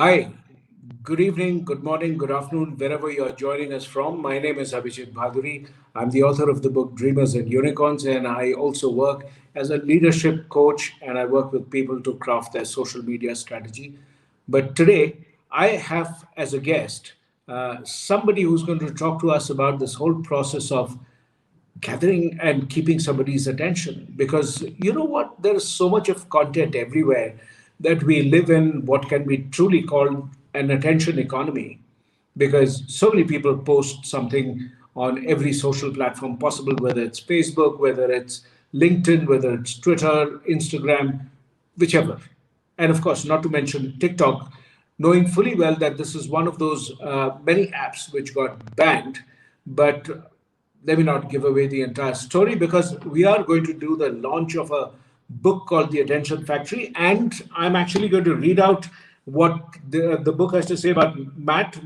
Hi, good evening, good morning, good afternoon, wherever you are joining us from. My name is Abhijit Bhaduri. I'm the author of the book Dreamers and Unicorns, and I also work as a leadership coach and I work with people to craft their social media strategy. But today, I have as a guest somebody who's going to talk to us about this whole process of gathering and keeping somebody's attention, because you know what, there is so much of content everywhere that we live in what can be truly called an attention economy, because so many people post something on every social platform possible, whether it's Facebook, whether it's LinkedIn, whether it's Twitter, Instagram, whichever. And of course, not to mention TikTok, knowing fully well that this is one of those many apps which got banned. But let me not give away the entire story, because we are going to do the launch of a book called The Attention Factory. And I'm actually going to read out what the book has to say about Matt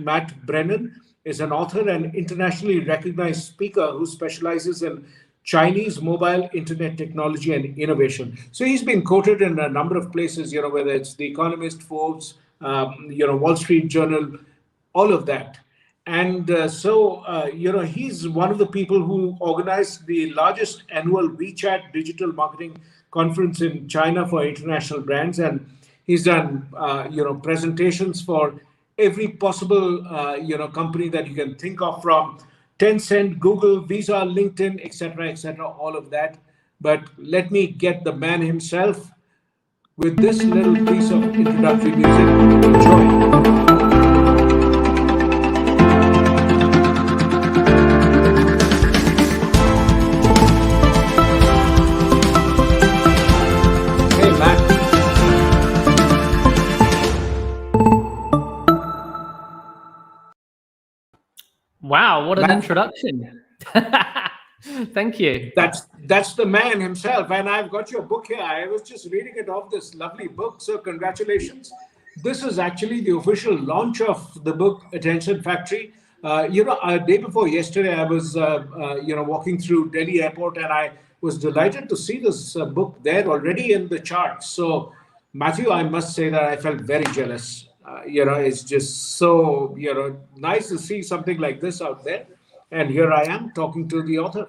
Brennan is an author and internationally recognized speaker who specializes in Chinese mobile internet technology and innovation. So he's been quoted in a number of places, whether it's The Economist, Forbes, Wall Street Journal, all of that. And he's one of the people who organized the largest annual WeChat digital marketing conference in China for international brands. And he's done, presentations for every possible, company that you can think of, from Tencent, Google, Visa, LinkedIn, etc., all of that. But let me get the man himself with this little piece of introductory music. Enjoy. Hey, Matt. Wow, what an Matt, introduction. Thank you. that's the man himself, and I've got your book here. I was just reading it off, this lovely book. So congratulations. This is actually the official launch of the book Attention Factory. A day before yesterday, I was walking through Delhi airport, and I was delighted to see this book there already in the charts. So Matthew, I must say that I felt very jealous. It's just so nice to see something like this out there, and here I am talking to the author.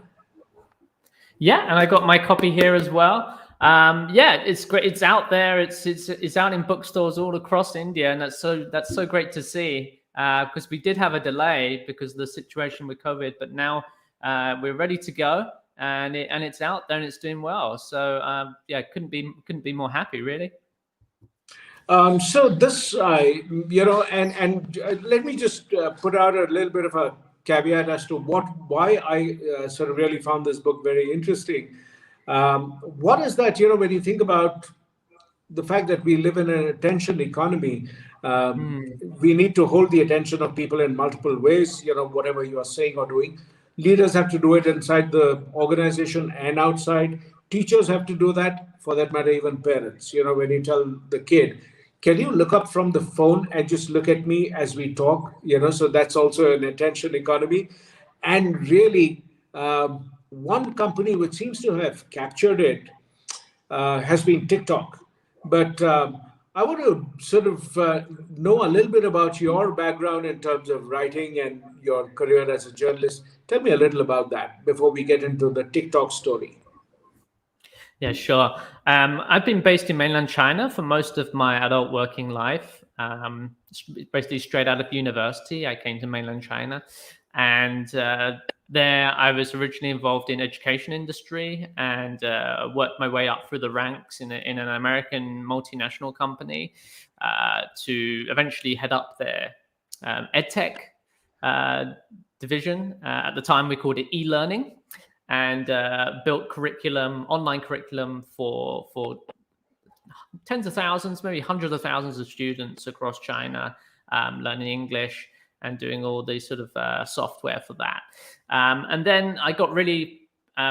Yeah, and I got my copy here as well. Yeah, it's great. It's out there. It's out in bookstores all across India, and that's so great to see. Because we did have a delay because of the situation with COVID, but now we're ready to go, and it's out there and it's doing well. So yeah, couldn't be more happy, really. So this, let me just put out a little bit of a caveat as to why I sort of really found this book very interesting. What is that, when you think about the fact that we live in an attention economy, Hmm. we need to hold the attention of people in multiple ways, whatever you are saying or doing. Leaders have to do it inside the organization and outside. Teachers have to do that, for that matter, even parents. When you tell the kid, can you look up from the phone and just look at me as we talk? So that's also an attention economy. And really, one company which seems to have captured it has been TikTok. But I want to sort of know a little bit about your background in terms of writing and your career as a journalist. Tell me a little about that before we get into the TikTok story. Yeah, sure. I've been based in mainland China for most of my adult working life. Basically, straight out of university, I came to mainland China, and there I was originally involved in education industry and worked my way up through the ranks in an American multinational company to eventually head up their edtech uh, division. At the time, we called it e-learning, and built online curriculum for tens of thousands, maybe hundreds of thousands of students across China, learning English and doing all the sort of software for that. And then I got really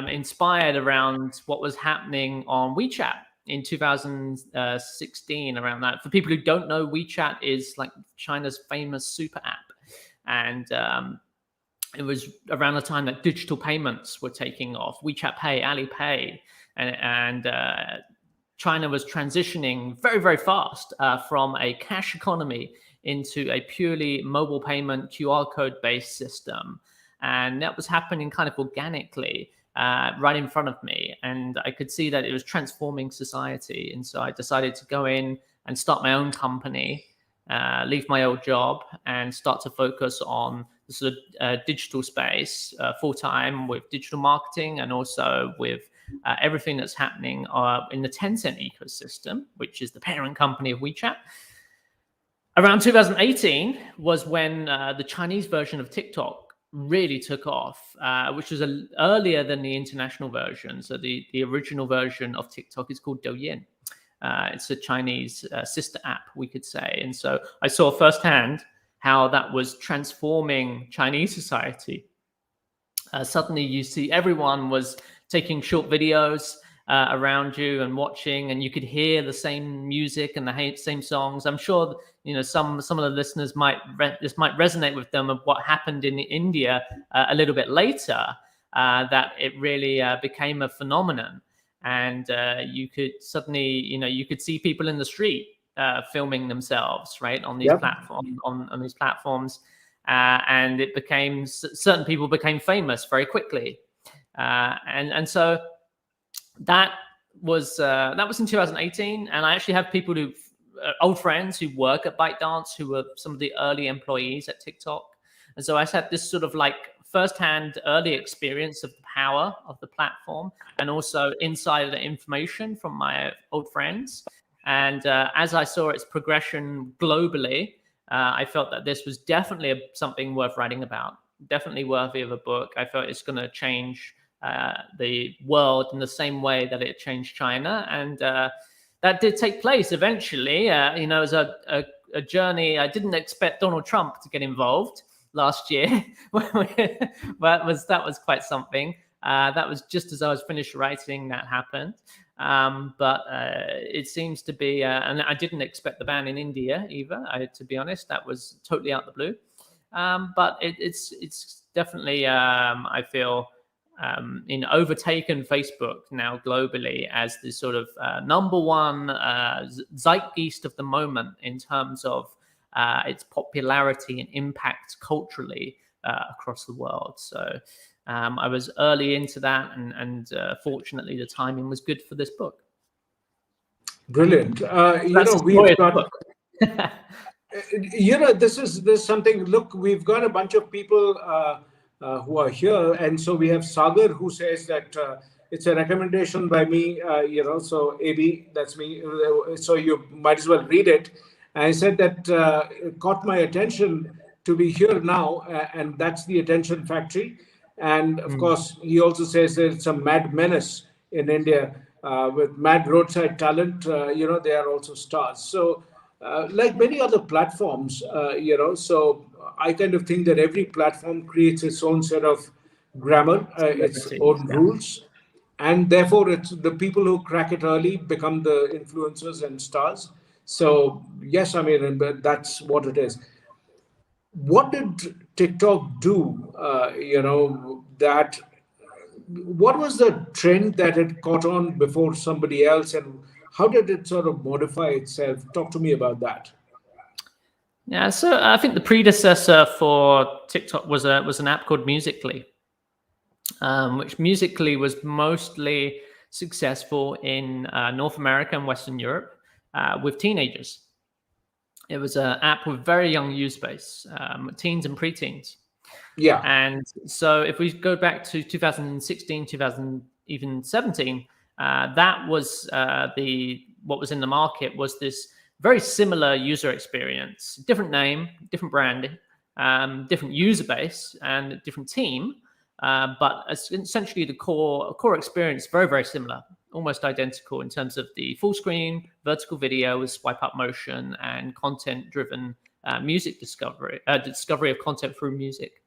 inspired around what was happening on WeChat in 2016. Around that, for people who don't know, WeChat is like China's famous super app, and it was around the time that digital payments were taking off. WeChat Pay, Alipay, and China was transitioning very, very fast from a cash economy into a purely mobile payment QR code based system. And that was happening kind of organically right in front of me. And I could see that it was transforming society. And so I decided to go in and start my own company, leave my old job, and start to focus on the sort of digital space full time with digital marketing and also with everything that's happening in the Tencent ecosystem, which is the parent company of WeChat. Around 2018 was when the Chinese version of TikTok really took off, which was earlier than the international version. So the original version of TikTok is called Doyin. It's a Chinese sister app, we could say. And so I saw firsthand how that was transforming Chinese society. Suddenly you see everyone was taking short videos around you and watching, and you could hear the same music and the same songs. I'm sure some of the listeners this might resonate with them of what happened in India a little bit later, that it really became a phenomenon, and you could suddenly you could see people in the street filming themselves right on these platforms on these platforms. And it became certain people became famous very quickly, and so that was in 2018. And I actually have people who old friends who work at ByteDance who were some of the early employees at TikTok, and so I had this sort of like firsthand early experience of the power of the platform and also insider information from my old friends. And as I saw its progression globally, I felt that this was definitely something worth writing about, definitely worthy of a book. I felt it's going to change the world in the same way that it changed China. And that did take place eventually. It was a journey. I didn't expect Donald Trump to get involved last year, but that was quite something. That was just as I was finished writing that happened. But it seems to be, and I didn't expect the ban in India either. To be honest, that was totally out the blue. But it's definitely, I feel, overtaken Facebook now globally as the sort of number one zeitgeist of the moment in terms of its popularity and impact culturally across the world. So I was early into that, and fortunately, the timing was good for this book. Brilliant. We've got. This is something. Look, we've got a bunch of people who are here, and so we have Sagar who says that it's a recommendation by me. So AB, that's me. So you might as well read it. And I said that caught my attention to be here now, and that's the Attention Factory. And of course, he also says that it's a mad menace in India with mad roadside talent. They are also stars. So, like many other platforms, so I kind of think that every platform creates its own set of grammar, its own rules. And therefore, it's the people who crack it early become the influencers and stars. So, yes, I mean, that's what it is. What did TikTok do? What was the trend that it caught on before somebody else, and how did it sort of modify itself? Talk to me about that. Yeah, so I think the predecessor for TikTok was an app called Musical.ly, which Musical.ly was mostly successful in North America and Western Europe with teenagers. It was an app with very young user base, teens and preteens. Yeah. And so if we go back to 2016, 2017, that was what was in the market was this very similar user experience, different name, different branding, different user base, and different team. But essentially the core experience, very, very similar, almost identical in terms of the full screen, vertical video with swipe up motion and content-driven music discovery of content through music.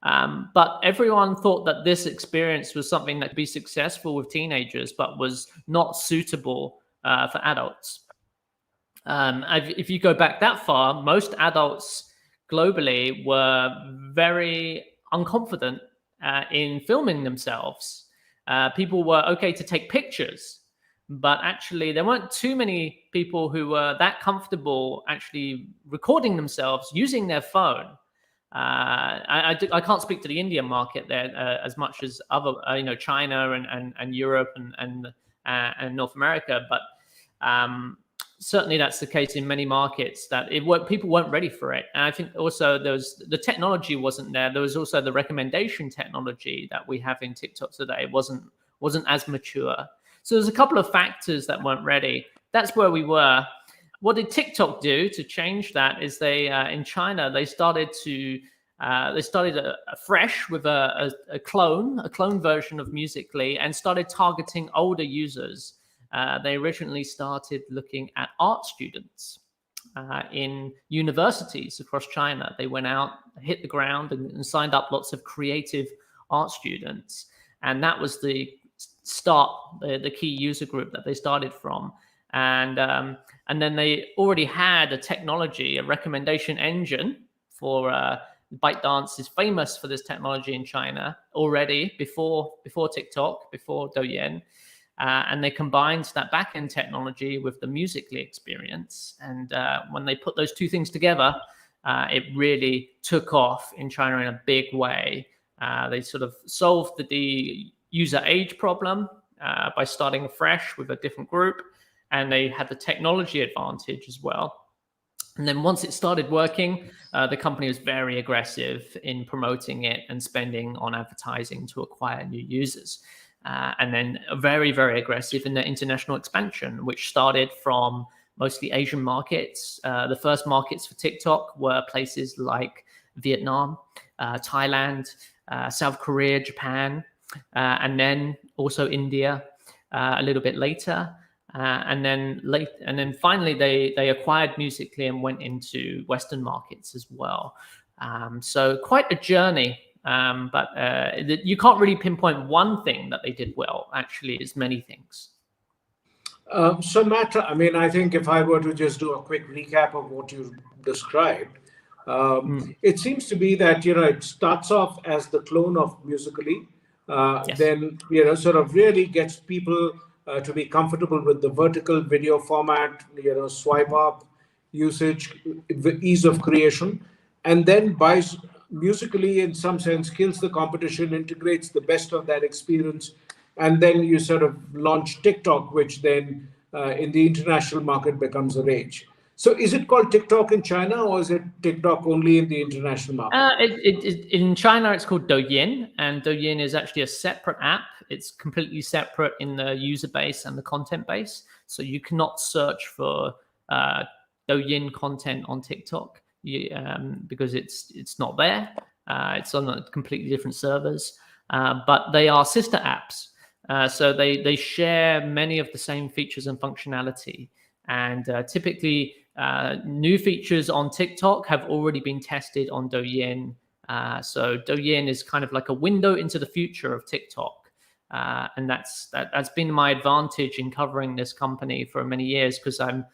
But everyone thought that this experience was something that could be successful with teenagers, but was not suitable for adults. If you go back that far, most adults globally were very unconfident in filming themselves. People were okay to take pictures, but actually there weren't too many people who were that comfortable actually recording themselves using their phone. I can't speak to the Indian market there as much as other, China and Europe and North America, but certainly that's the case in many markets that people weren't ready for it. And I think also the technology wasn't there. There was also the recommendation technology that we have in TikTok today wasn't as mature. So there's a couple of factors that weren't ready. That's where we were. What did TikTok do to change that is they in China they started afresh with a clone version of Musical.ly and started targeting older users. They originally started looking at art students in universities across China. They went out, hit the ground, and signed up lots of creative art students, and that was the start, the key user group that they started from. And then they already had a technology, a recommendation engine for ByteDance is famous for this technology in China already before TikTok, before Douyin. And they combined that backend technology with the Musical.ly experience. And when they put those two things together, it really took off in China in a big way. They sort of solved the user age problem by starting fresh with a different group. And they had the technology advantage as well. And then once it started working, the company was very aggressive in promoting it and spending on advertising to acquire new users. And then very, very aggressive in their international expansion, which started from mostly Asian markets. The first markets for TikTok were places like Vietnam, Thailand, South Korea, Japan, and then also India a little bit later. And then finally they acquired Musical.ly and went into Western markets as well. So quite a journey. But you can't really pinpoint one thing that they did well. Actually, it's many things. So Matt, I mean, I think if I were to just do a quick recap of what you described, it seems to be that it starts off as the clone of Musical.ly, Yes. then sort of really gets people to be comfortable with the vertical video format, swipe up usage, the ease of creation, and then buys Musical.ly in some sense kills the competition, integrates the best of that experience, and then you sort of launch TikTok, which then in the international market becomes a rage. So is it called TikTok in China, or is it TikTok only in the international market? In China, it's called Douyin, and Douyin is actually a separate app. It's completely separate in the user base and the content base. So you cannot search for Douyin content on TikTok because it's not there. It's on a completely different servers, but they are sister apps. So they share many of the same features and functionality. And typically, new features on TikTok have already been tested on Douyin. So Douyin is kind of like a window into the future of TikTok. And that's been my advantage in covering this company for many years, because I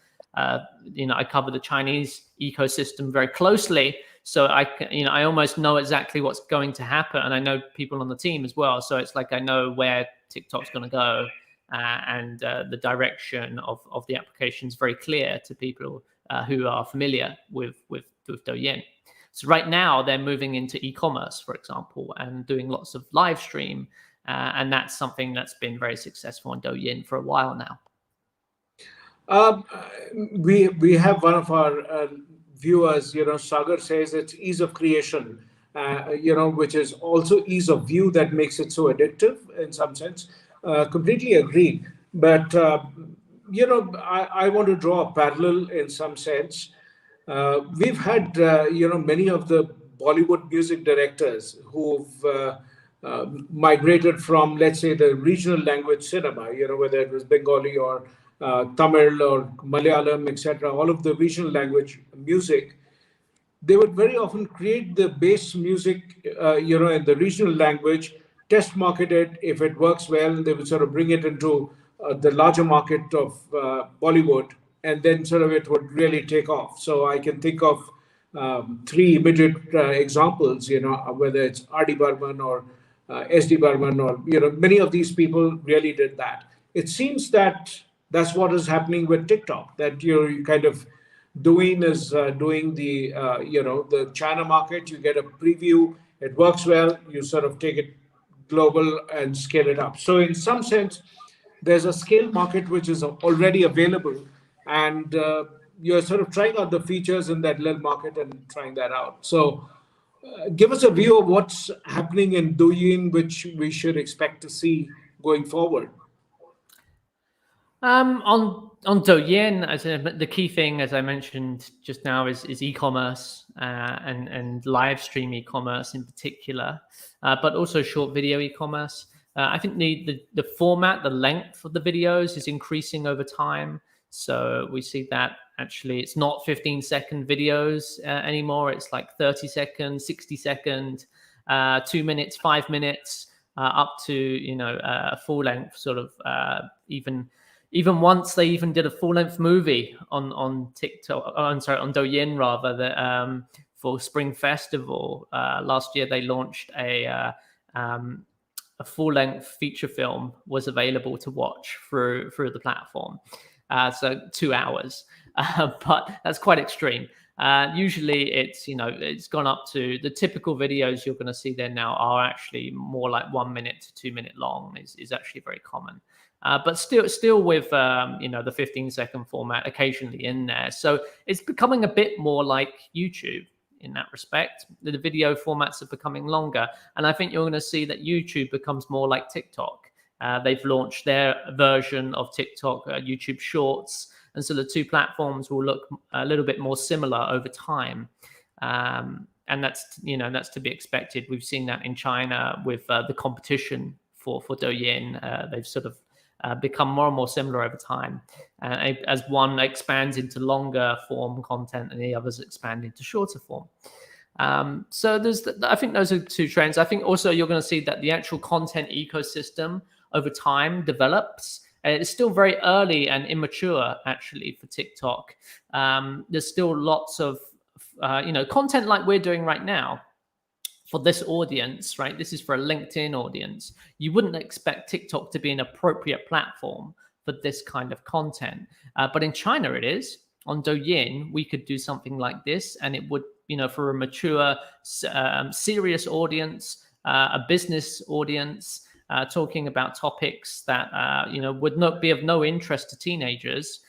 cover the Chinese ecosystem very closely. So I almost know exactly what's going to happen, and I know people on the team as well. So it's like I know where TikTok's going to go, and the direction of the application is very clear to people who are familiar with Douyin. So right now they're moving into e-commerce, for example, and doing lots of live stream, and that's something that's been very successful on Douyin for a while now. We have one of our viewers, Sagar says it's ease of creation, which is also ease of view that makes it so addictive in some sense. Completely agree. But, I want to draw a parallel in some sense. We've had, many of the Bollywood music directors who've migrated from, let's say, the regional language cinema, whether it was Bengali or Tamil or Malayalam, etc., all of the regional language music. They would very often create the base music, in the regional language, test market it. If it works well, they would sort of bring it into the larger market of Bollywood, and then sort of it would really take off. So I can think of three immediate examples, whether it's R.D. Burman or S.D. Burman, or, many of these people really did that. it seems that that's what is happening with TikTok. That you're kind of Doyin is doing the the China market. You get a preview, it works well. You sort of take it global and scale it up. So in some sense, there's a scale market which is already available, and you're sort of trying out the features in that little market and trying that out. So give us a view of what's happening in Douyin, which we should expect to see going forward. On Doyin, the key thing, as I mentioned just now, is e-commerce and live stream e-commerce in particular, but also short video e-commerce. I think the format, the length of the videos is increasing over time. So we see that actually it's not 15-second videos anymore. It's like 30-second, 60-second, 2 minutes, 5 minutes, up to a full length sort of even once they even did a full-length movie on TikTok. I'm sorry, on Douyin rather. That for Spring Festival last year, they launched a full-length feature film was available to watch through the platform. So 2 hours, but that's quite extreme. Usually it's gone up to the typical videos you're going to see there now are actually more like 1 minute to 2 minute long is actually very common. But still with the 15-second format occasionally in there. So it's becoming a bit more like YouTube in that respect. The video formats are becoming longer. And I think you're going to see that YouTube becomes more like TikTok. They've launched their version of TikTok, YouTube Shorts. And so the two platforms will look a little bit more similar over time. And that's to be expected. We've seen that in China with the competition for Douyin. They've sort of become more and more similar over time, as one expands into longer form content and the others expand into shorter form. So I think those are two trends. I think also you're going to see that the actual content ecosystem over time develops. It's still very early and immature, actually, for TikTok. There's still lots of content like we're doing right now. For this audience, right? This is for a LinkedIn audience. You wouldn't expect TikTok to be an appropriate platform for this kind of content. But in China, it is. On Douyin, we could do something like this, and it would, for a mature, serious audience, a business audience, talking about topics that, would not be of no interest to teenagers.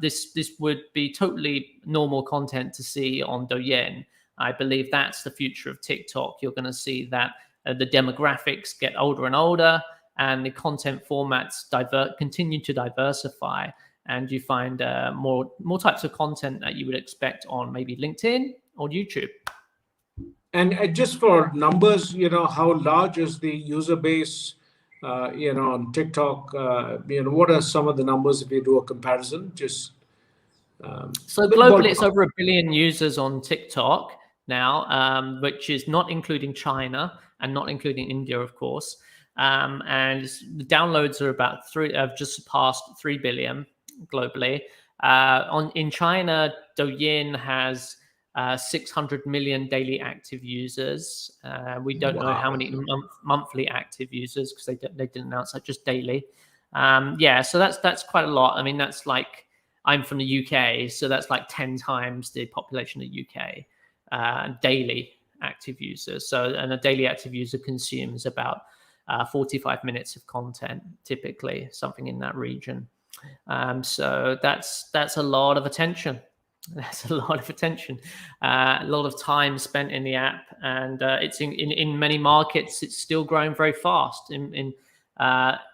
This would be totally normal content to see on Douyin. I believe that's the future of TikTok. You're going to see that the demographics get older and older, and the content formats continue to diversify, and you find more types of content that you would expect on maybe LinkedIn or YouTube. And just for numbers, how large is the user base, on TikTok? What are some of the numbers if you do a comparison? So globally, it's over 1 billion users on TikTok now, which is not including China and not including India, of course. And the downloads are have just surpassed 3 billion globally. In China, Douyin has 600 million daily active users. We don't know how many monthly active users because they didn't announce that, just daily. So that's quite a lot. I mean, that's like, I'm from the UK, so that's like 10 times the population of the UK. Daily active users. And a daily active user consumes about 45 minutes of content, typically, something in that region. So that's a lot of attention. That's a lot of attention, a lot of time spent in the app, and it's in many markets. It's still growing very fast.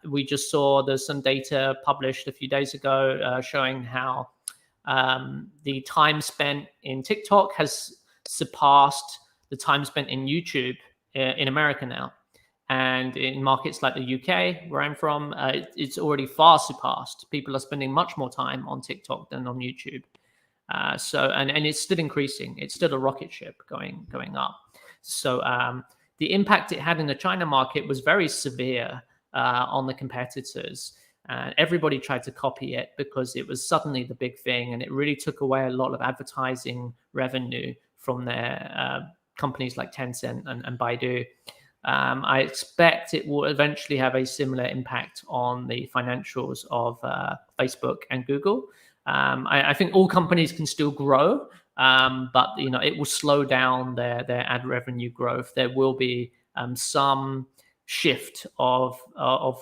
We just saw there's some data published a few days ago showing how the time spent in TikTok has surpassed the time spent in YouTube in America now. And in markets like the UK, where I'm from, it's already far surpassed. People are spending much more time on TikTok than on YouTube. And it's still increasing. It's still a rocket ship going up. So the impact it had in the China market was very severe on the competitors. Everybody tried to copy it because it was suddenly the big thing, and it really took away a lot of advertising revenue from their companies like Tencent and Baidu. I expect it will eventually have a similar impact on the financials of Facebook and Google. I think all companies can still grow, but it will slow down their ad revenue growth. There will be some shift of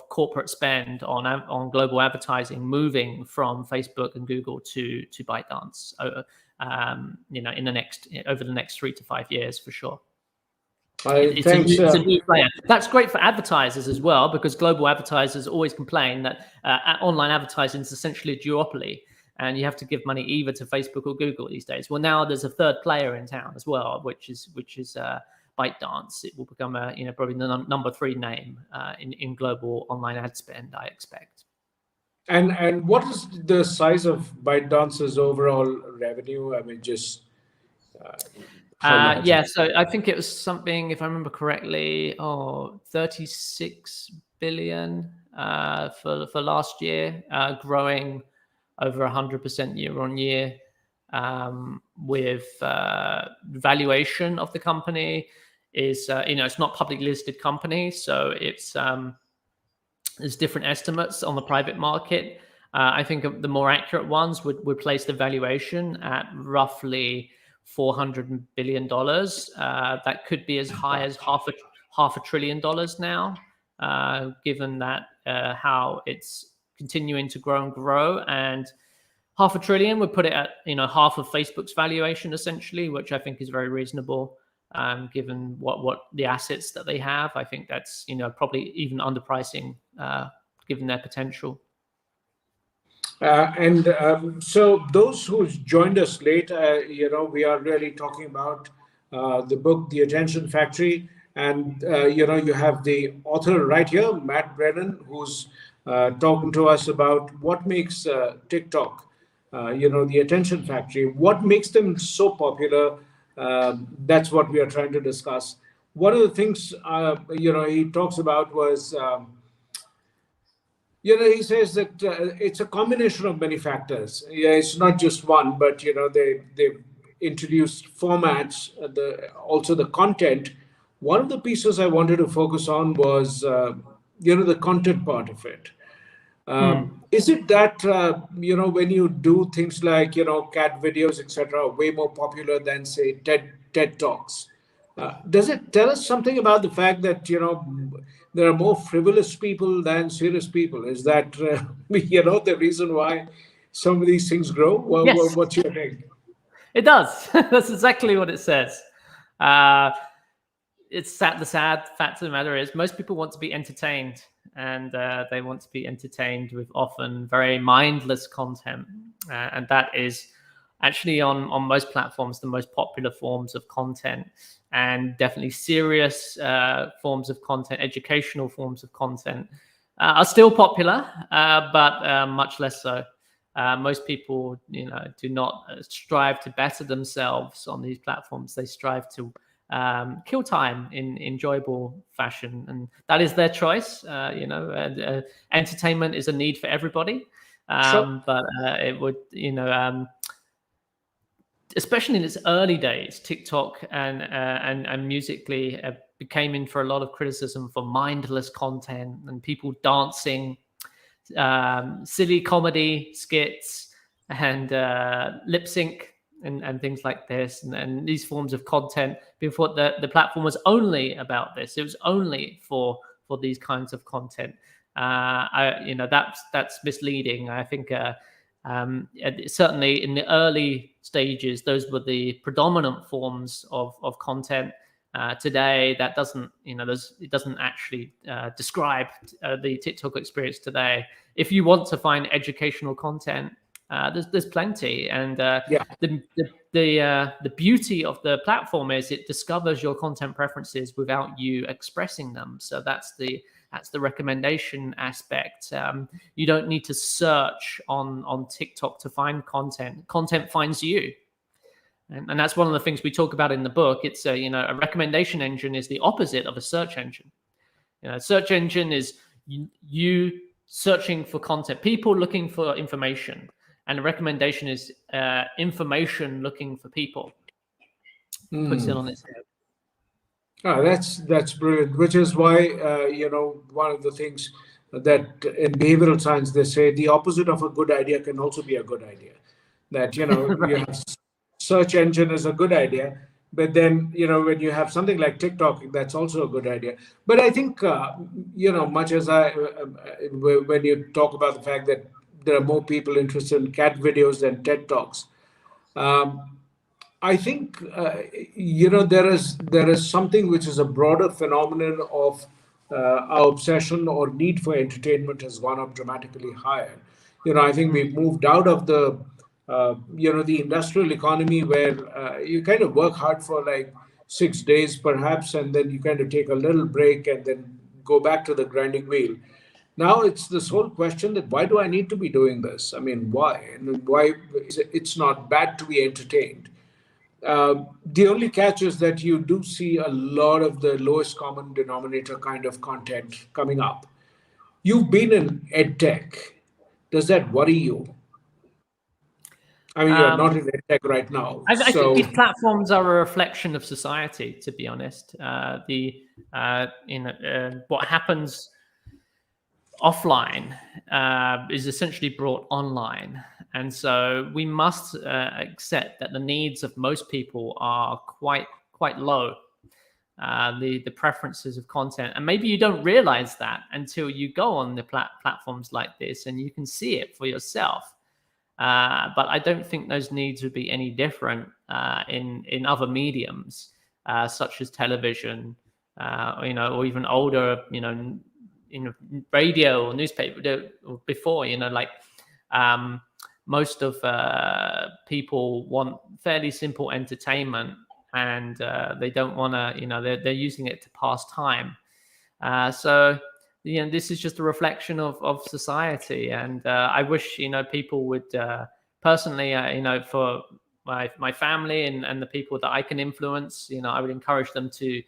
corporate spend on global advertising moving from Facebook and Google to ByteDance. Over the next 3 to 5 years for sure. It's a new player. That's great for advertisers as well, because global advertisers always complain that online advertising is essentially a duopoly, and you have to give money either to Facebook or Google these days. Well, now there's a third player in town as well, which is ByteDance. It will become probably the number 3 name in global online ad spend, I expect. And what is the size of ByteDance's overall revenue? I mean, just how large? So I think it was something, if I remember correctly, 36 billion for last year, growing over 100% year on year. With valuation of the company is, it's not publicly listed company, so it's there's different estimates on the private market. I think the more accurate ones would place the valuation at roughly $400 billion. That could be as high as half a trillion dollars now, given that how it's continuing to grow. And half a trillion would put it at half of Facebook's valuation essentially, which I think is very reasonable, given what the assets that they have. I think that's probably even underpricing given their potential. So those who joined us late, we are really talking about the book, The Attention Factory. And, you have the author right here, Matt Brennan, who's talking to us about what makes TikTok, the Attention Factory, what makes them so popular. That's what we are trying to discuss. One of the things, he talks about was, he says that it's a combination of many factors. Yeah, it's not just one, but they've introduced formats, also the content. One of the pieces I wanted to focus on was the content part of it. Is it that when you do things like cat videos, etc., way more popular than say TED Talks? Does it tell us something about the fact that there are more frivolous people than serious people? Is that the reason why some of these things grow? Yes. What's your take? It does. That's exactly what it says. It's sad. The sad fact of the matter is most people want to be entertained, and they want to be entertained with often very mindless content, and that is actually on most platforms the most popular forms of content. And definitely serious forms of content, educational forms of content are still popular, but much less so. Most people, do not strive to better themselves on these platforms. They strive to kill time in enjoyable fashion, and that is their choice. Entertainment is a need for everybody, Sure. but it would, especially in its early days, TikTok and Musically came in for a lot of criticism for mindless content and people dancing, silly comedy skits, and lip sync and things like this, and these forms of content. Before the platform was only about this, it was only for these kinds of content. That's misleading. I think. Certainly in the early stages, those were the predominant forms of content. Today, that doesn't, it doesn't actually describe the TikTok experience today. If you want to find educational content, there's plenty, and the beauty of the platform is it discovers your content preferences without you expressing them. So that's the recommendation aspect. You don't need to search on TikTok to find content. Content finds you. And that's one of the things we talk about in the book. It's a recommendation engine is the opposite of a search engine. A search engine is you searching for content, people looking for information. And a recommendation is information looking for people. Puts it on its head. That's brilliant. Which is why one of the things that in behavioral science they say the opposite of a good idea can also be a good idea. That you Right. have search engine is a good idea, but then when you have something like TikTok, that's also a good idea. But I think much as when you talk about the fact that there are more people interested in cat videos than TED talks. Um, I think there is something which is a broader phenomenon of our obsession or need for entertainment has gone up dramatically higher. I think Mm. we've moved out of the industrial economy where you kind of work hard for like 6 days perhaps, and then you kind of take a little break and then go back to the grinding wheel. Now it's this whole question that why do I need to be doing this? I mean, why? And why it's not bad to be entertained. The only catch is that you do see a lot of the lowest common denominator kind of content coming up. You've been in ed tech. Does that worry you? I mean, you're Um, not in ed tech right now. I think So, these platforms are a reflection of society. To be honest, what happens offline is essentially brought online, and so we must accept that the needs of most people are quite low. The preferences of content, and maybe you don't realize that until you go on the platforms like this and you can see it for yourself. But I don't think those needs would be any different in other mediums, such as television, or even older, radio or newspaper or before. Like um, most of people want fairly simple entertainment, and they don't want to, they're using it to pass time. So this is just a reflection of society, and I wish people would personally, for my family and the people that I can influence, I would encourage them to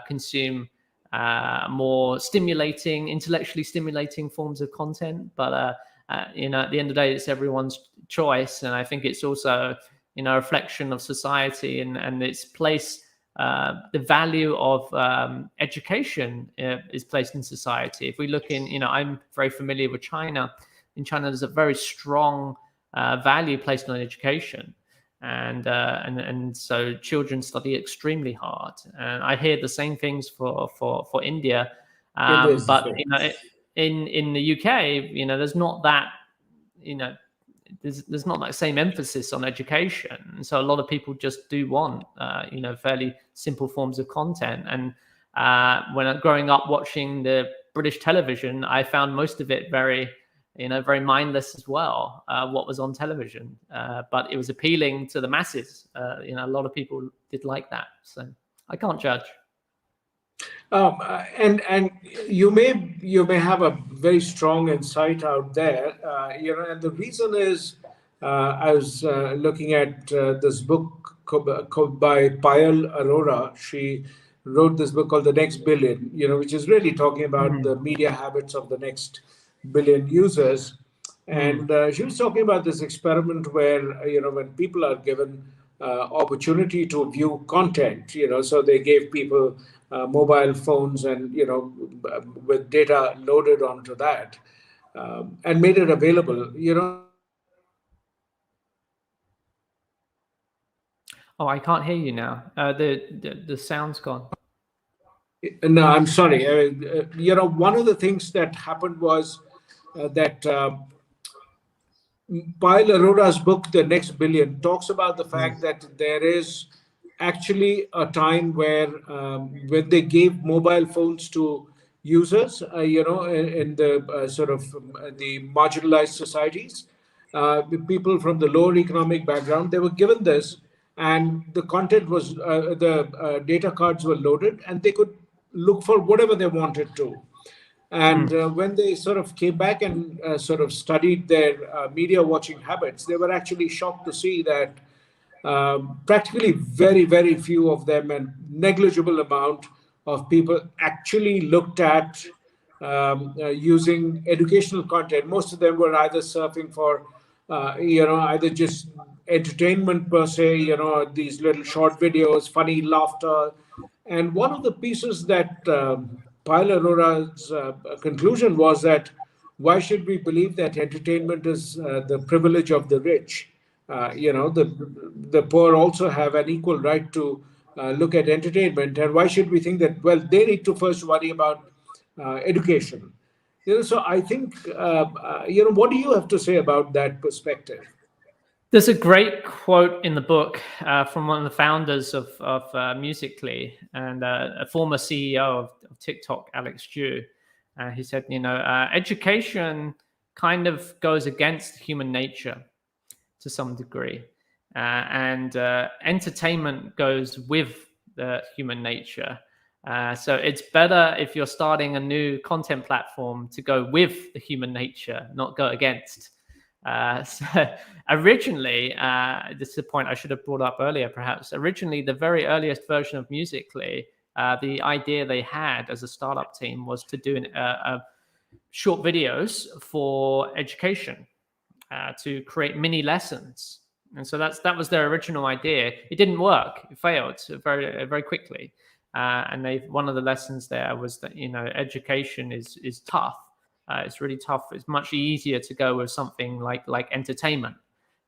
consume more stimulating, intellectually stimulating forms of content. But at the end of the day, it's everyone's choice, and I think it's also a reflection of society and its place. The value of education is placed in society. If we look in, I'm very familiar with China. In China, there's a very strong value placed on education, and so children study extremely hard. And I hear the same things for India, India is the but same. in the UK, there's not that you know there's not that same emphasis on education. So a lot of people just do want, fairly simple forms of content. And when I'm growing up watching the British television, I found most of it very mindless as well. What was on television, but it was appealing to the masses. A lot of people did like that. So I can't judge. And you may have a very strong insight out there, and the reason is I was looking at this book by Payal Arora. She wrote this book called The Next Billion, which is really talking about Mm, the media habits of the next billion users. mm, And she was talking about this experiment where, when people are given opportunity to view content, so they gave people mobile phones and, with data loaded onto that, and made it available. Oh, I can't hear you now. The sound's gone. No, I'm sorry. One of the things that happened was that Pyle Arora's book, The Next Billion, talks about the fact Mm, that there is actually a time where when they gave mobile phones to users, in the sort of the marginalized societies, people from the lower economic background, they were given this, and the content was the data cards were loaded, and they could look for whatever they wanted to. And mm, when they sort of came back and sort of studied their media watching habits, they were actually shocked to see that practically very, very few of them and negligible amount of people actually looked at using educational content. Most of them were either surfing for, either just entertainment per se, these little short videos, funny laughter, And one of the pieces that Pyle Aurora's conclusion was that why should we believe that entertainment is the privilege of the rich? The poor also have an equal right to look at entertainment. And why should we think that, well, they need to first worry about education? So I think, what do you have to say about that perspective? There's a great quote in the book from one of the founders of Musically and a former CEO of TikTok, Alex Ju. He said, education kind of goes against human nature to some degree, and entertainment goes with the human nature. So it's better if you're starting a new content platform to go with the human nature, not go against. So originally, this is a point I should have brought up earlier, perhaps. Originally, the very earliest version of Musically, the idea they had as a startup team was to do short videos for education, to create mini lessons. And so that was their original idea. It didn't work. It failed very, very quickly. And one of the lessons there was that, education is tough. It's really tough. It's much easier to go with something like entertainment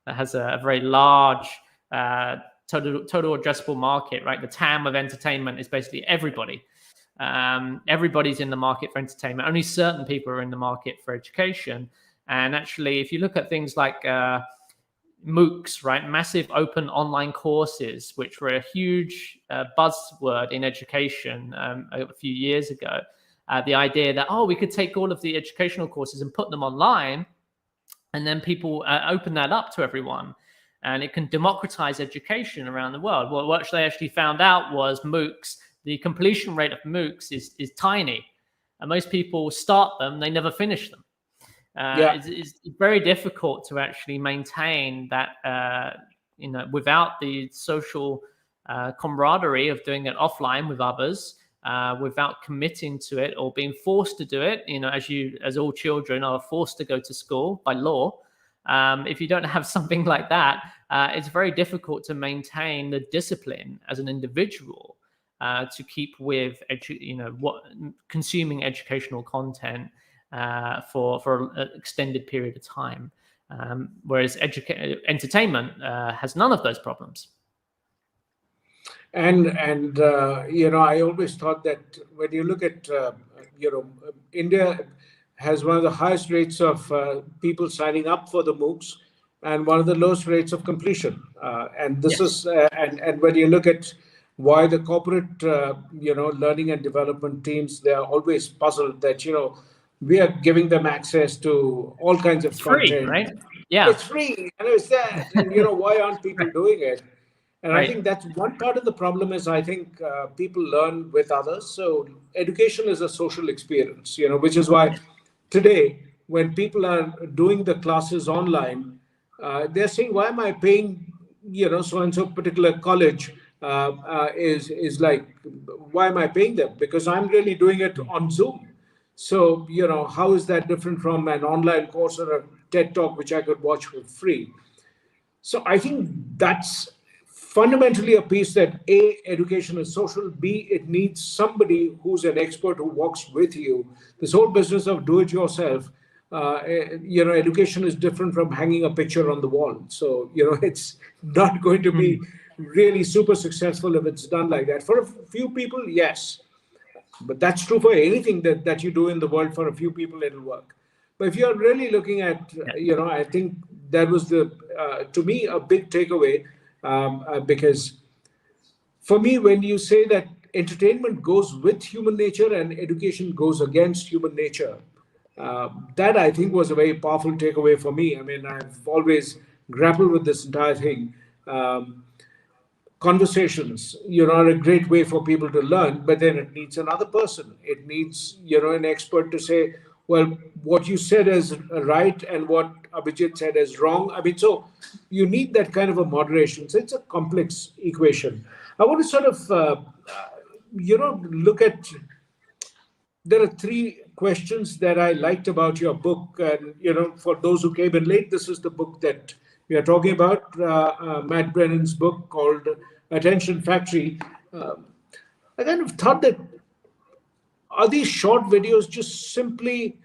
that has a very large total addressable market, right? The TAM of entertainment is basically everybody. Everybody's in the market for entertainment. Only certain people are in the market for education. And actually, if you look at things like MOOCs, right, massive open online courses, which were a huge buzzword in education a few years ago. The idea that, we could take all of the educational courses and put them online, and then people open that up to everyone, and it can democratize education around the world. What they actually found out was MOOCs, the completion rate of MOOCs is tiny, and most people start them, they never finish them. It's very difficult to actually maintain that, without the social camaraderie of doing it offline with others, without committing to it or being forced to do it. As all children are forced to go to school by law. If you don't have something like that, it's very difficult to maintain the discipline as an individual to keep with consuming educational content for an extended period of time, whereas entertainment has none of those problems. And I always thought that when you look at India has one of the highest rates of people signing up for the MOOCs and one of the lowest rates of completion. And this is and when you look at why the corporate learning and development teams, they are always puzzled that we are giving them access to all kinds of content. Free, right? Yeah, it's free, and it's that, and why aren't people doing it? And I think that's one part of the problem is I think people learn with others. So education is a social experience, which is why today when people are doing the classes online, they're saying, why am I paying, so and so particular college is like, why am I paying them? Because I'm really doing it on Zoom. So, how is that different from an online course or a TED Talk, which I could watch for free? So I think that's fundamentally a piece that A, education is social, B, it needs somebody who's an expert who walks with you. This whole business of do it yourself, education is different from hanging a picture on the wall. So, it's not going to be really super successful if it's done like that. For a few people, yes. But that's true for anything that you do in the world. For a few people, it'll work. But if you're really looking at, I think that was to me, a big takeaway. Because for me, when you say that entertainment goes with human nature and education goes against human nature, that I think was a very powerful takeaway for me. I mean, I've always grappled with this entire thing. Conversations, are a great way for people to learn, but then it needs another person. It needs, an expert to say, well, what you said is right and what Abhijit said is wrong. I mean, so you need that kind of a moderation. So it's a complex equation. I want to sort of, look at, there are three questions that I liked about your book. And, for those who came in late, this is the book that we are talking about, Matt Brennan's book called Attention Factory. I kind of thought that, are these short videos just simply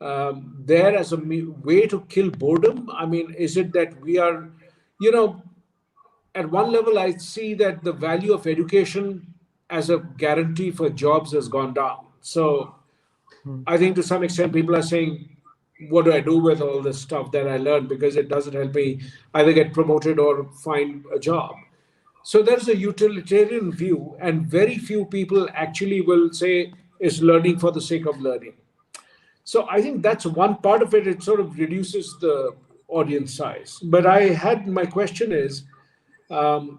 there as a way to kill boredom? I mean, is it that we are, you know, at one level, I see that the value of education as a guarantee for jobs has gone down. So Hmm. I think to some extent, people are saying, what do I do with all this stuff that I learned? Because it doesn't help me either get promoted or find a job. So there's a utilitarian view, and very few people actually will say is learning for the sake of learning. So I think that's one part of it. It sort of reduces the audience size. But I had my question is, um,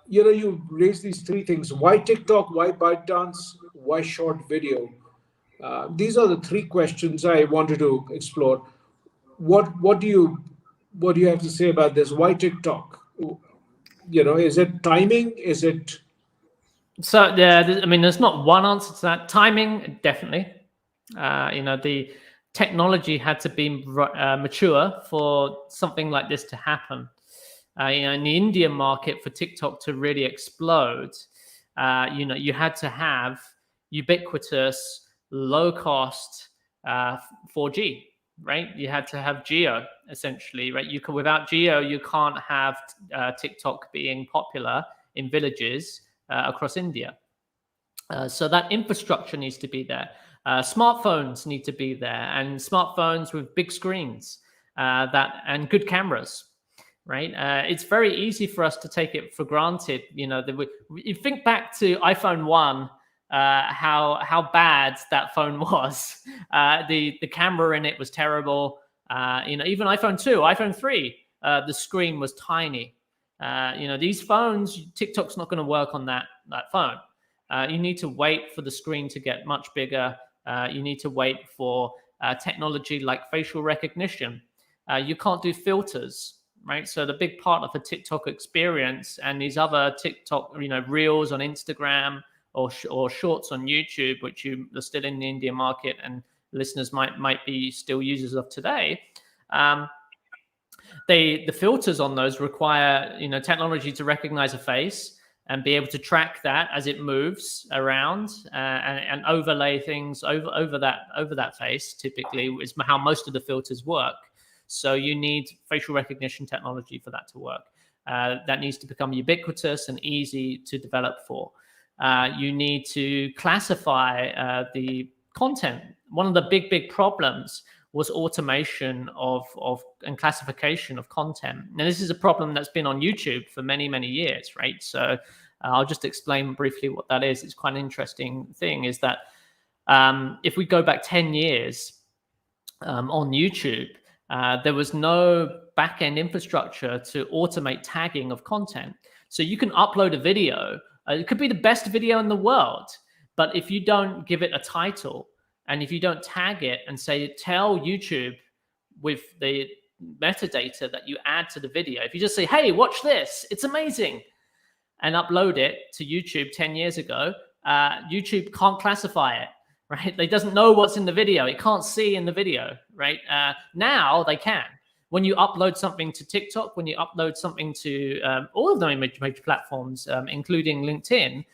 you raise these three things: why TikTok, why ByteDance, why short video? These are the three questions I wanted to explore. What do you have to say about this? Why TikTok? Is it timing? Is it So yeah, I mean, there's not one answer to that. Timing, definitely. The technology had to be mature for something like this to happen. In the Indian market for TikTok to really explode, you had to have ubiquitous, low cost 4G, right? You had to have geo essentially, right? Without geo, you can't have TikTok being popular in villages across India. So that infrastructure needs to be there. Smartphones need to be there, and smartphones with big screens and good cameras. Right, it's very easy for us to take it for granted. You think back to iPhone 1, how bad that phone was. The camera in it was terrible. Even iPhone 2, iPhone 3, the screen was tiny. These phones, TikTok's not going to work on that phone. You need to wait for the screen to get much bigger. You need to wait for technology like facial recognition. You can't do filters, right? So the big part of the TikTok experience and these other TikTok, reels on Instagram or shorts on YouTube, which are still in the Indian market and listeners might be still users of today. The filters on those require technology to recognize a face and be able to track that as it moves around and overlay things over that face. Typically, is how most of the filters work. So you need facial recognition technology for that to work. That needs to become ubiquitous and easy to develop for. You need to classify the content. One of the big problems was automation and classification of content. Now, this is a problem that's been on YouTube for many years, right? So I'll just explain briefly what that is. It's quite an interesting thing, is that if we go back 10 years on YouTube, there was no back-end infrastructure to automate tagging of content. So you can upload a video. It could be the best video in the world, but if you don't give it a title, and if you don't tag it and say, tell YouTube with the metadata that you add to the video, if you just say, hey, watch this, it's amazing, and upload it to YouTube 10 years ago, YouTube can't classify it, right? It doesn't know what's in the video. It can't see in the video, right? Now they can. When you upload something to TikTok, when you upload something to all of the major platforms, including LinkedIn,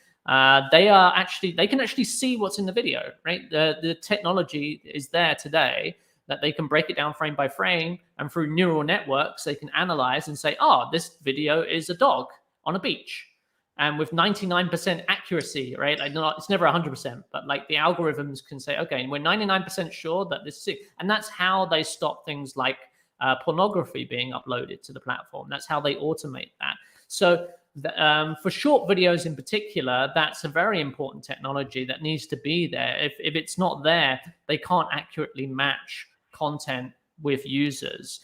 they can actually see what's in the video, right? The technology is there today that they can break it down frame by frame, and through neural networks, they can analyze and say, oh, this video is a dog on a beach. And with 99% accuracy, right? It's never 100%, but like the algorithms can say, okay, we're 99% sure that this is it. And that's how they stop things like pornography being uploaded to the platform. That's how they automate that. So for short videos in particular, that's a very important technology that needs to be there. If it's not there, they can't accurately match content with users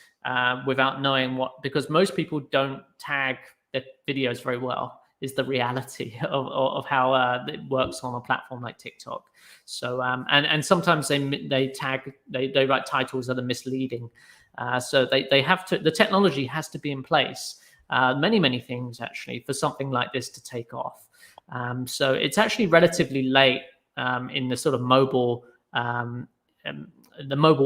without knowing because most people don't tag their videos very well, is the reality of how it works on a platform like TikTok. So and sometimes they write titles that are misleading. So they have to. The technology has to be in place. Many things actually for something like this to take off. So it's actually relatively late in the sort of mobile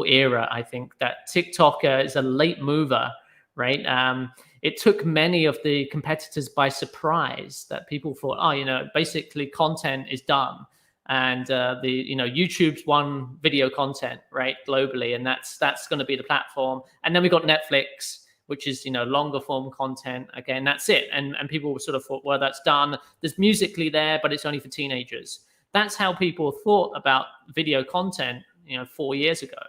era. I think that TikTok is a late mover, right? It took many of the competitors by surprise that people thought, oh, basically content is done. And YouTube's won video content, right, globally, and that's going to be the platform. And then we got Netflix, which is longer form content. Again, that's it. And people sort of thought, well, that's done. There's Musically there, but it's only for teenagers. That's how people thought about video content, 4 years ago.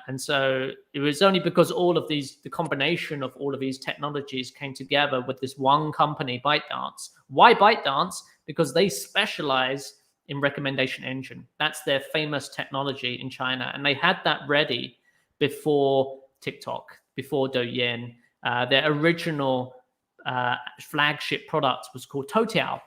And so it was only because the combination of all of these technologies came together with this one company, ByteDance. Why ByteDance? Because they specialize in recommendation engine. That's their famous technology in China. And they had that ready before TikTok, before Douyin. Their original flagship product was called Toutiao,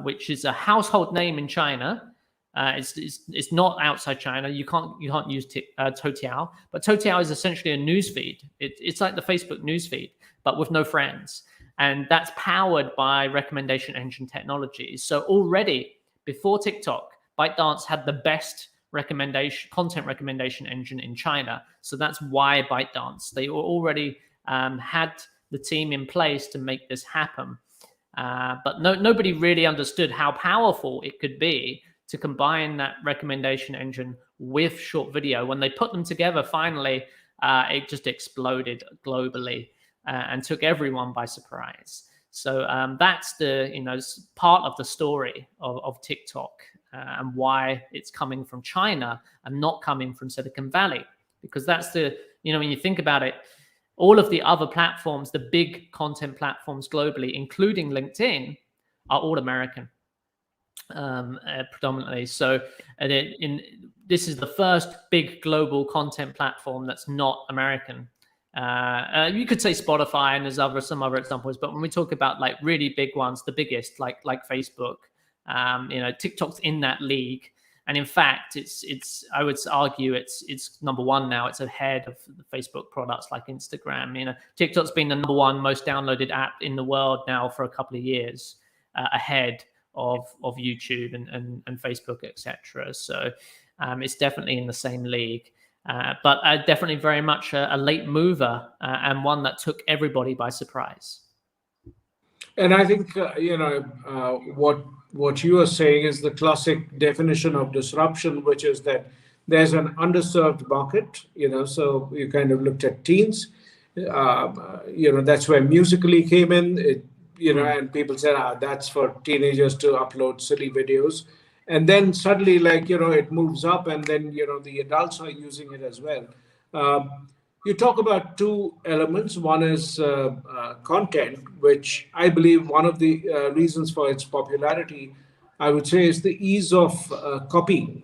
which is a household name in China. It's not outside China. You can't use Toutiao, but Toutiao is essentially a news feed. It's like the Facebook news feed, but with no friends, and that's powered by recommendation engine technologies. So already before TikTok, ByteDance had the best content recommendation engine in China. So that's why ByteDance. They already had the team in place to make this happen, but nobody really understood how powerful it could be to combine that recommendation engine with short video. When they put them together, finally, it just exploded globally and took everyone by surprise. So that's part of the story of TikTok and why it's coming from China and not coming from Silicon Valley. Because that's when you think about it, all of the other platforms, the big content platforms globally, including LinkedIn, are all American. Predominantly. So this is the first big global content platform that's not American. You could say Spotify, and there's some other examples, but when we talk about like really big ones, the biggest, like Facebook, TikTok's in that league. And in fact, I would argue it's number one now. It's ahead of the Facebook products like Instagram. TikTok's been the number one most downloaded app in the world now for a couple of years, ahead of YouTube and Facebook, etc. So it's definitely in the same league, but definitely very much a late mover and one that took everybody by surprise. And I think what you are saying is the classic definition of disruption, which is that there's an underserved market. So you kind of looked at teens. That's where Musically came in. And people said, that's for teenagers to upload silly videos. And then suddenly, it moves up, and then, the adults are using it as well. You talk about two elements. One is content, which I believe one of the reasons for its popularity, I would say, is the ease of copying.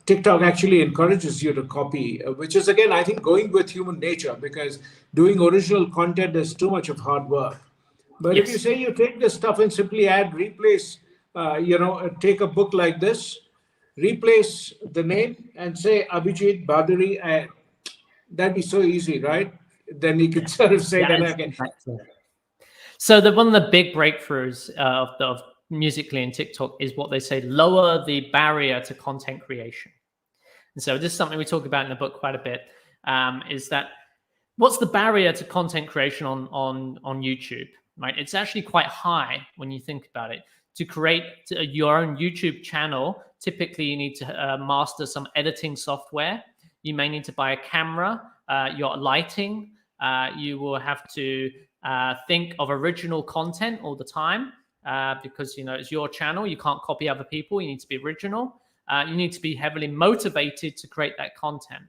TikTok actually encourages you to copy, which is, again, I think, going with human nature, because doing original content is too much of hard work. But Yes. if you say you take this stuff and simply replace, take a book like this, replace the name and say Abhijit Bhaduri, and that'd be so easy, right? Then you could sort of say that again. Exactly. So one of the big breakthroughs of Musically and TikTok is what they say, lower the barrier to content creation. And so this is something we talk about in the book quite a bit, is that what's the barrier to content creation on YouTube, right? It's actually quite high when you think about it. To create your own YouTube channel, typically you need to master some editing software. You may need to buy a camera, your lighting. You will have to think of original content all the time. Because it's your channel, you can't copy other people. You need to be original. You need to be heavily motivated to create that content.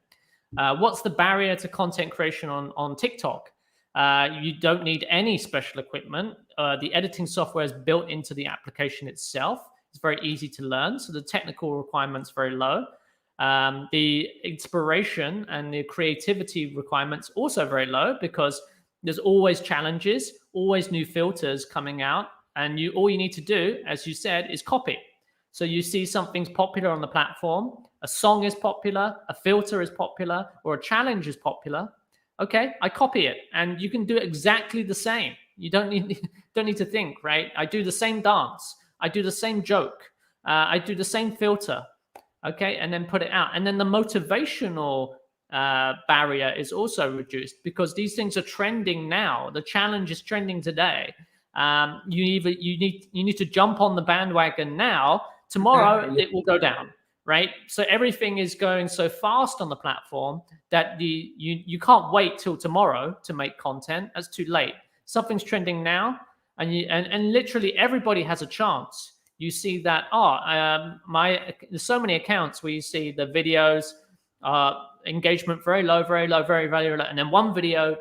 What's the barrier to content creation on TikTok? You don't need any special equipment. The editing software is built into the application itself. It's very easy to learn, so the technical requirements very low. The inspiration and the creativity requirements also very low, because there's always challenges, always new filters coming out. And all you need to do, as you said, is copy. So you see something's popular on the platform, a song is popular, a filter is popular, or a challenge is popular. Okay, I copy it, and you can do exactly the same. You don't need to think, right? I do the same dance, I do the same joke, I do the same filter, okay, and then put it out. And then the motivational barrier is also reduced, because these things are trending now. The challenge is trending today. You need to jump on the bandwagon now. Tomorrow it will go down, right? So everything is going so fast on the platform that you can't wait till tomorrow to make content. That's too late. Something's trending now, and literally everybody has a chance. You see that there's so many accounts where you see the videos, engagement very low, very low, very, very low, and then one video,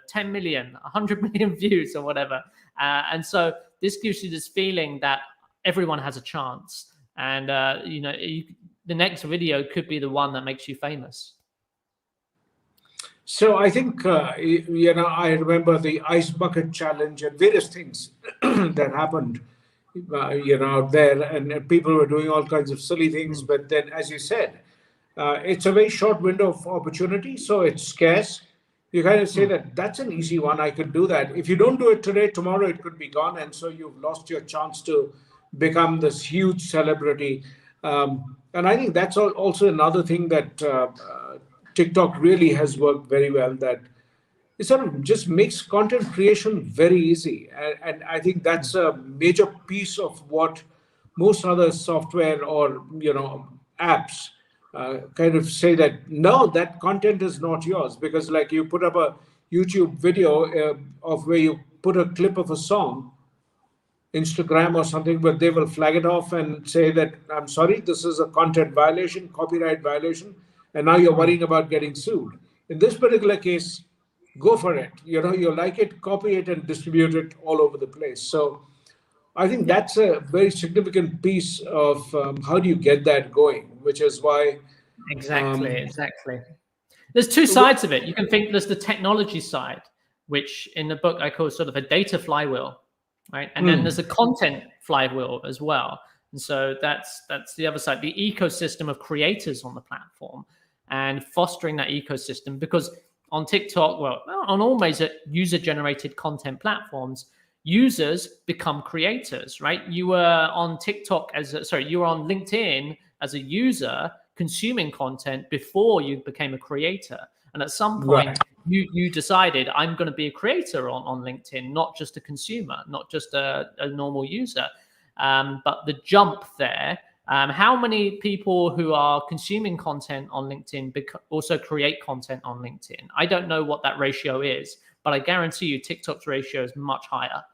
10 million, 100 million views or whatever. And so this gives you this feeling that everyone has a chance, and the next video could be the one that makes you famous. So I think, I remember the ice bucket challenge and various things that happened, out there, and people were doing all kinds of silly things. But then, as you said, it's a very short window of opportunity, so it's scarce. You kind of say that that's an easy one. I could do that. If you don't do it today, tomorrow it could be gone, and so you've lost your chance to become this huge celebrity. And I think that's also another thing that TikTok really has worked very well. That it sort of just makes content creation very easy, and I think that's a major piece of what most other software or apps kind of say, that no, that content is not yours, because like you put up a YouTube video of where you put a clip of a song, Instagram or something, but they will flag it off and say that, I'm sorry, this is a content violation, copyright violation, and now you're worrying about getting sued. In this particular case, go for it. You like it, copy it and distribute it all over the place. So I think that's a very significant piece of how do you get that going, which is why. Exactly. There's two sides of it. You can think there's the technology side, which in the book I call sort of a data flywheel, right? And then there's a content flywheel as well. And so that's the other side, the ecosystem of creators on the platform and fostering that ecosystem. Because on TikTok, on all major user-generated content platforms, users become creators, right? You were on you were on LinkedIn as a user consuming content before you became a creator. And at some point, you decided, I'm going to be a creator on LinkedIn, not just a consumer, not just a normal user. But the jump there, how many people who are consuming content on LinkedIn also create content on LinkedIn? I don't know what that ratio is, but I guarantee you TikTok's ratio is much higher.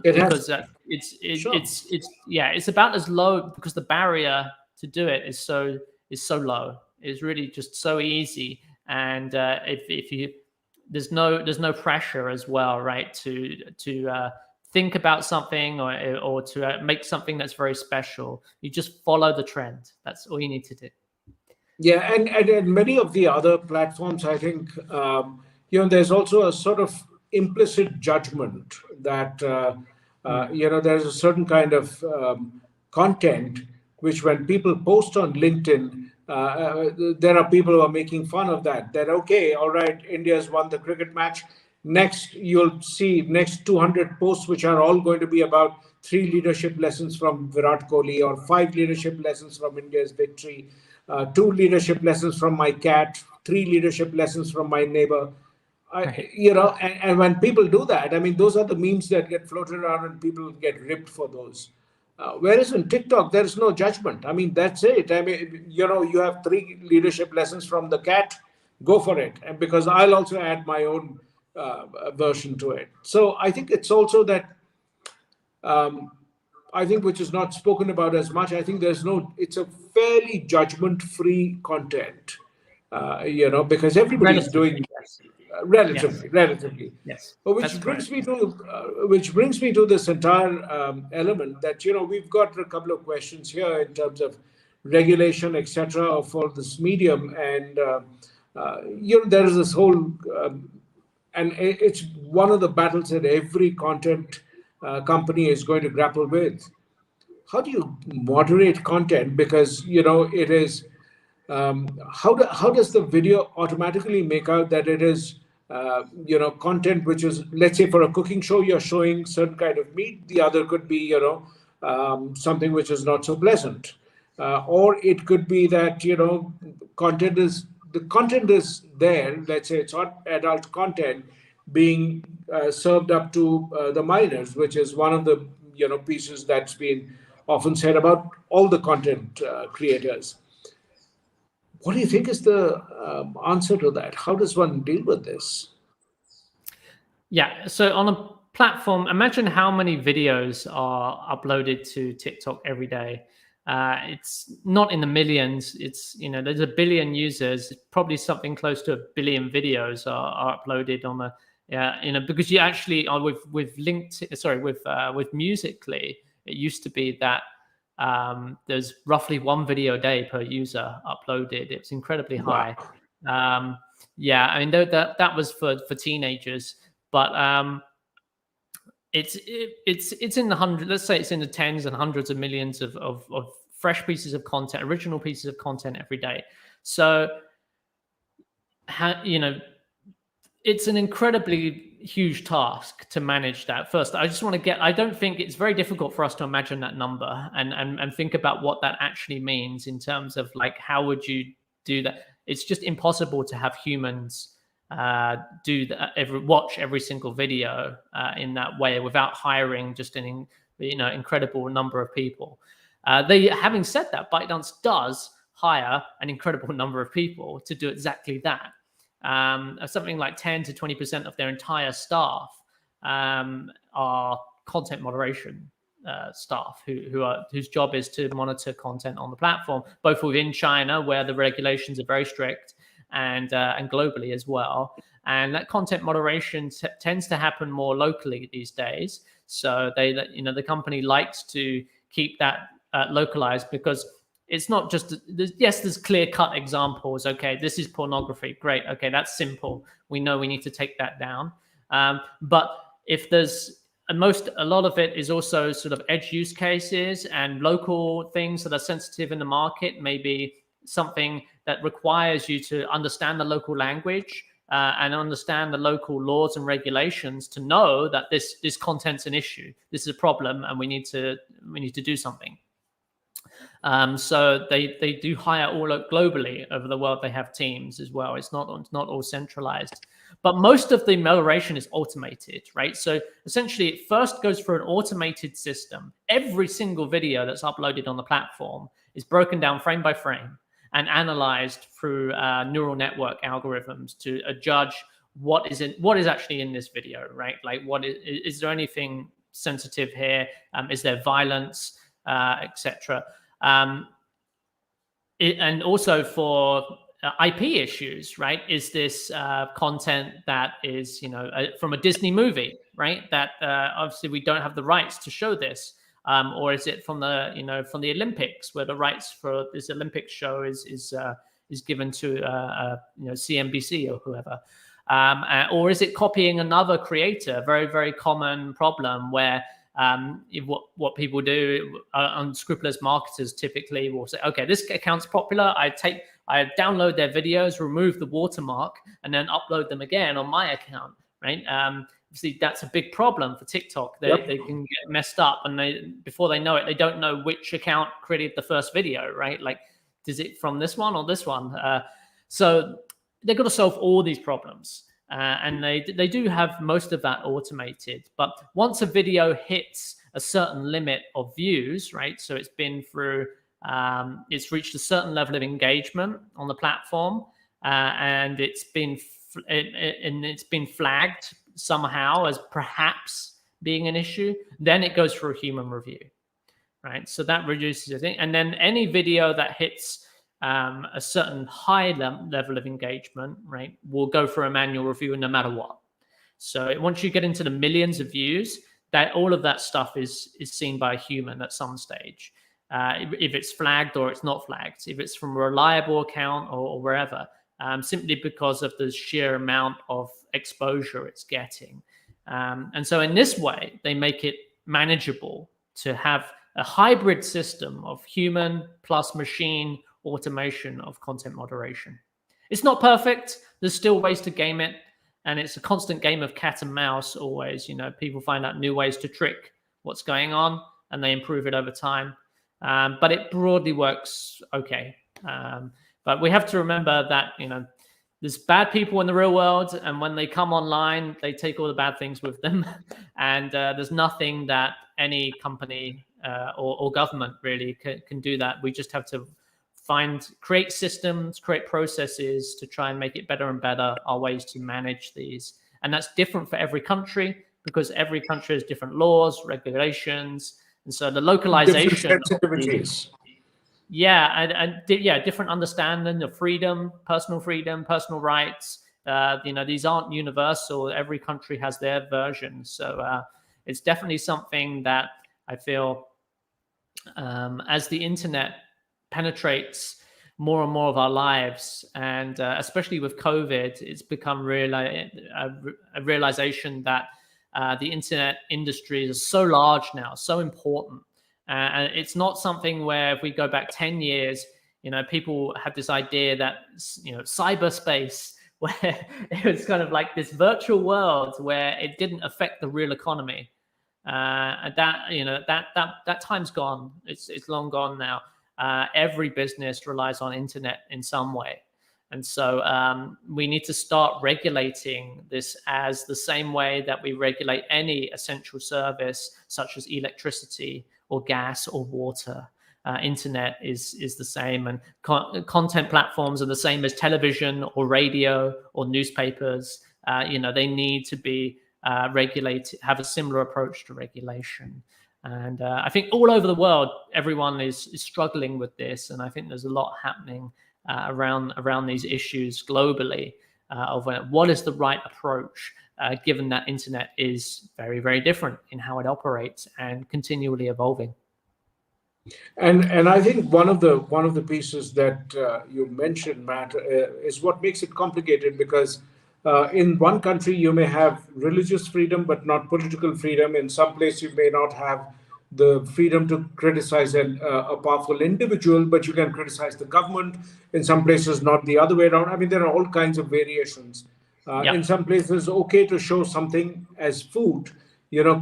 Because it's about as low, because the barrier to do it is so low. It's really just so easy, and if you there's no pressure as well, right? To think about something or to make something that's very special. You just follow the trend. That's all you need to do. Yeah, and many of the other platforms, I think, there's also a sort of implicit judgment that there's a certain kind of content which, when people post on LinkedIn, there are people who are making fun of that. That, okay, all right, India's won the cricket match. Next, you'll see next 200 posts which are all going to be about 3 leadership lessons from Virat Kohli, or 5 leadership lessons from India's victory, 2 leadership lessons from my cat, 3 leadership lessons from my neighbor. And when people do that, I mean, those are the memes that get floated around and people get ripped for those. Whereas in TikTok, there is no judgment. I mean, that's it. I mean, you have 3 leadership lessons from the cat, go for it. And because I'll also add my own version to it. So I think it's also that, I think, which is not spoken about as much. I think it's a fairly judgment-free content, because everybody's doing relatively. Yes. But which brings me to this entire element that, we've got a couple of questions here in terms of regulation, etc., for this medium, and there is this whole, and it's one of the battles that every content company is going to grapple with. How do you moderate content? Because it is. How does the video automatically make out that it is content which is, let's say, for a cooking show, you're showing certain kind of meat, the other could be something which is not so pleasant, or it could be that content is the content is there. Let's say it's not adult content being served up to the minors, which is one of the pieces that's been often said about all the content creators. What do you think is the answer to that? How does one deal with this? Yeah. So on a platform, imagine how many videos are uploaded to TikTok every day. It's not in the millions. It's, there's a billion users. Probably something close to a billion videos are uploaded on a, yeah, because you actually are with linked, sorry, with Musically, it used to be that there's roughly one video a day per user uploaded. It's incredibly Wow. high. Um, yeah, I mean that was for teenagers, but it's in the hundred. Let's say it's in the tens and hundreds of millions of fresh pieces of content, original pieces of content every day. So, it's an incredibly huge task to manage that. First, I just want to get, I don't think it's very difficult for us to imagine that number and think about what that actually means in terms of like, how would you do that? It's just impossible to have humans do that, watch every single video in that way without hiring just an incredible number of people. Having said that, ByteDance does hire an incredible number of people to do exactly that. Something like 10 to 20% of their entire staff are content moderation staff whose job is to monitor content on the platform, both within China, where the regulations are very strict, and globally as well. And that content moderation tends to happen more locally these days. So the company likes to keep that localized, because it's not just, there's clear-cut examples. Okay, this is pornography. Great. Okay, that's simple. We know we need to take that down. But if there's a lot of it is also sort of edge use cases and local things that are sensitive in the market, maybe something that requires you to understand the local language and understand the local laws and regulations to know that this content's an issue. This is a problem, and we need to do something. So they do hire all globally over the world. They have teams as well. It's not all centralized, but most of the moderation is automated, right? So essentially, it first goes through an automated system. Every single video that's uploaded on the platform is broken down frame by frame and analyzed through neural network algorithms to judge what is actually in this video, right? Like, is there anything sensitive here? Is there violence, etc. And also for IP issues, right? Is this content that is, from a Disney movie, right? That obviously we don't have the rights to show this, or is it from the Olympics, where the rights for this Olympics show is given to CNBC or whoever, or is it copying another creator? Very, very common problem where what people do, unscrupulous marketers typically will say, okay, this account's popular. I download their videos, remove the watermark, and then upload them again on my account, right? Obviously, that's a big problem for TikTok. They can get messed up, and before they know it, they don't know which account created the first video, right? Like, is it from this one or this one? So they've got to solve all these problems. And they do have most of that automated. But once a video hits a certain limit of views, right? So it's been through, it's reached a certain level of engagement on the platform, and it's been flagged somehow as perhaps being an issue. Then it goes for a human review, right? So that reduces the thing. And then any video that hits a certain high level of engagement, right, will go for a manual review no matter what. So once you get into the millions of views, that all of that stuff is seen by a human at some stage. If it's flagged or it's not flagged, if it's from a reliable account or wherever, simply because of the sheer amount of exposure it's getting. And so in this way, they make it manageable to have a hybrid system of human plus machine automation of content moderation. It's not perfect. There's still ways to game it. And it's a constant game of cat and mouse always. People find out new ways to trick what's going on, and they improve it over time. But it broadly works okay. But But we have to remember that, there's bad people in the real world, and when they come online, they take all the bad things with them. And there's nothing that any company or government really can do that. We just have to create systems, create processes to try and make it better and better, our ways to manage these. And that's different for every country, because every country has different laws, regulations, and so the localization different sensitivities. Different understanding of freedom, personal rights. These aren't universal. Every country has their version. So it's definitely something that I feel as the internet penetrates more and more of our lives, and especially with COVID, it's become a realization that the internet industry is so large now, so important. And it's not something where, if we go back 10 years, people had this idea that, cyberspace, where it was kind of like this virtual world where it didn't affect the real economy. And that time's gone. It's long gone now. Every business relies on internet in some way. And so we need to start regulating this as the same way that we regulate any essential service, such as electricity or gas or water. Internet is the same, and content platforms are the same as television or radio or newspapers. They need to be regulated, have a similar approach to regulation. And I think all over the world, everyone is struggling with this, and I think there's a lot happening around these issues globally of what is the right approach, given that internet is very, very different in how it operates and continually evolving. And I think one of the pieces that you mentioned, Matt, is what makes it complicated, because in one country you may have religious freedom but not political freedom. In some place you may not have the freedom to criticize a powerful individual, but you can criticize the government. In some places, not the other way around. I mean, there are all kinds of variations. In some places, okay to show something as food,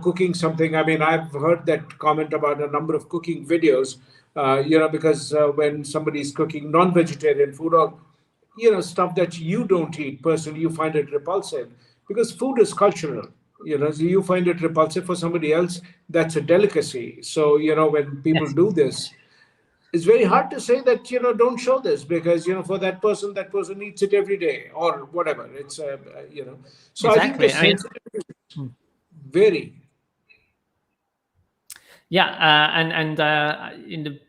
cooking something. I mean, I've heard that comment about a number of cooking videos, because when somebody's cooking non-vegetarian food, or, stuff that you don't eat personally, you find it repulsive, because food is cultural. So you find it repulsive, for somebody else, that's a delicacy. So, when people do this, it's very hard to say that, don't show this, because, for that person eats it every day or whatever. It's, So Exactly. I think the sensitivity vary.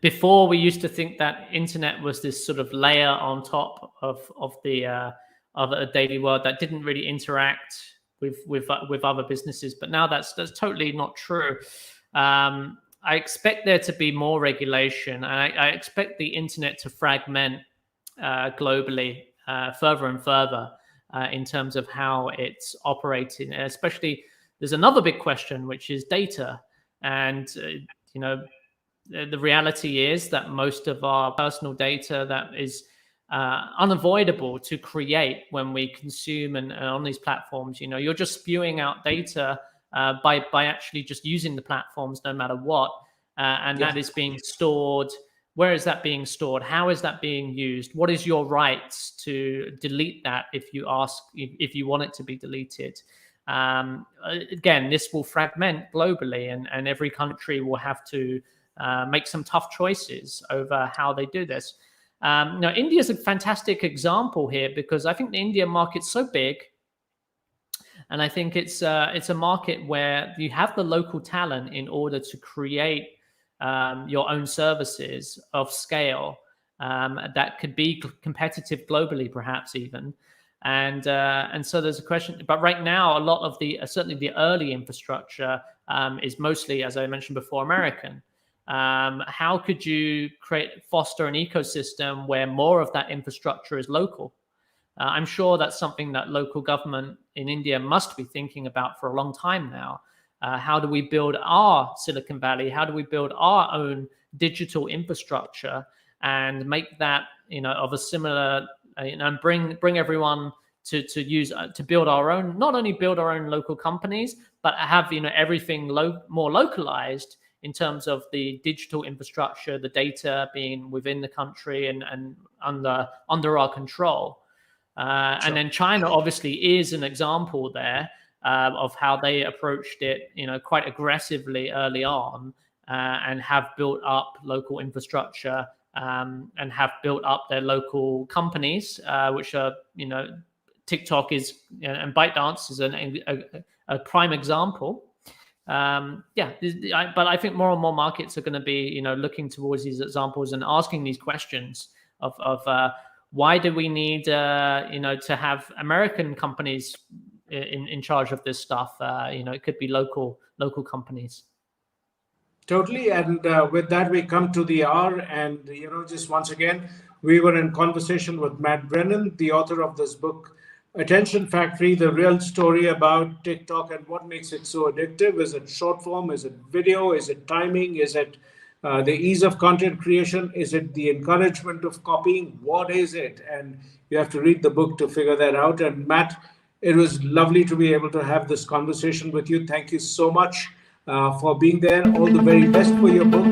Before, we used to think that internet was this sort of layer on top of a daily world that didn't really interact with other businesses, but now that's totally not true. I expect there to be more regulation, and I expect the internet to fragment globally further and further in terms of how it's operating. And especially, there's another big question, which is data. And the reality is that most of our personal data that is unavoidable to create when we consume and on these platforms, you're just spewing out data by actually just using the platforms, no matter what, and that is being stored. Where is that being stored? How is that being used? What is your rights to delete that if you want it to be deleted? Again, this will fragment globally, and every country will have to make some tough choices over how they do this. Now, India is a fantastic example here, because I think the Indian market's so big, and I think it's a market where you have the local talent in order to create your own services of scale that could be competitive globally, perhaps even. And so there's a question, but right now a lot of certainly the early infrastructure is mostly, as I mentioned before, American. How could you foster an ecosystem where more of that infrastructure is local? I'm sure that's something that local government in India must be thinking about for a long time now. How do we build our Silicon Valley? How do we build our own digital infrastructure and make that, of a similar, and bring everyone to build our own, not only build our own local companies, but have, everything more localized in terms of the digital infrastructure, the data being within the country and under our control. And then China obviously is an example there of how they approached it, quite aggressively early on, and have built up local infrastructure and have built up their local companies, which are, TikTok is, and ByteDance is a prime example. But I think more and more markets are going to be, looking towards these examples and asking these questions of why do we need, to have American companies in charge of this stuff? It could be local companies. Totally. And with that, we come to the hour. And, just once again, we were in conversation with Matt Brennan, the author of this book, Attention Factory, the real story about TikTok and what makes it so addictive. Is it short form? Is it video? Is it timing? Is it the ease of content creation? Is it the encouragement of copying? What is it? And you have to read the book to figure that out. And Matt, it was lovely to be able to have this conversation with you. Thank you so much for being there. All the very best for your book.